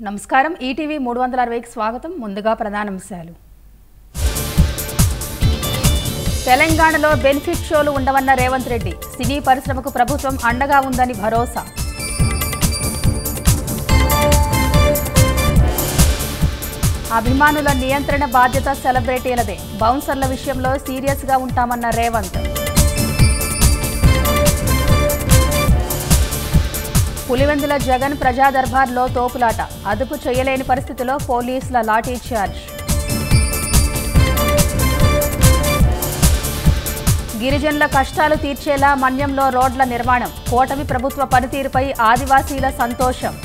నమస్కారం ఈటీవీ 360కి స్వాగతం. ముందుగా ప్రధానాంశాలు. తెలంగాణలో బెనిఫిట్ షోలు ఉండవన్న రేవంత్ రెడ్డి. సినీ పరిశ్రమకు ప్రభుత్వం అండగా ఉందని భరోసా. అభిమానుల నియంత్రణ బాధ్యత సెలబ్రిటీలదే. బౌన్సర్ల విషయంలో సీరియస్గా ఉంటామన్న రేవంత్. పులివెందుల జగన్ ప్రజా దర్బార్లో తోపులాట. అదుపు చేయలేని పరిస్థితిలో పోలీసుల లాఠీ చార్జ్. గిరిజనుల కష్టాలు తీర్చేలా మన్యంలో రోడ్ల నిర్మాణం. కూటమి ప్రభుత్వ పనితీరుపై ఆదివాసీల సంతోషం.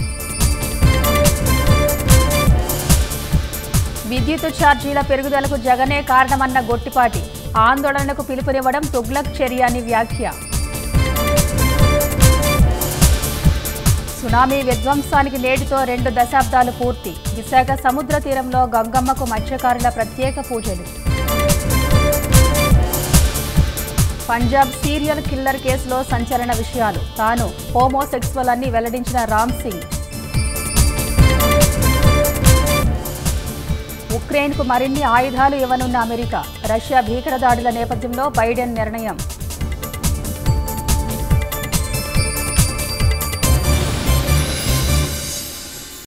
విద్యుత్ ఛార్జీల పెరుగుదలకు జగనే కారణమన్న గొట్టిపాటి. ఆందోళనకు పిలుపునివ్వడం తుగ్లక్ చర్య అని వ్యాఖ్య. సునామీ విధ్వంసానికి నేటితో 2 దశాబ్దాలు పూర్తి. విశాఖ సముద్ర తీరంలో గంగమ్మకు మత్స్యకారుల ప్రత్యేక పూజలు. పంజాబ్ సీరియల్ కిల్లర్ కేసులో సంచలన విషయాలు. తాను హోమోసెక్సువల్ అని వెల్లడించిన రామ్ సింగ్. ఉక్రెయిన్కు మరిన్ని ఆయుధాలు ఇవ్వనున్న అమెరికా. రష్యా భీకర దాడుల నేపథ్యంలో బైడెన్ నిర్ణయం.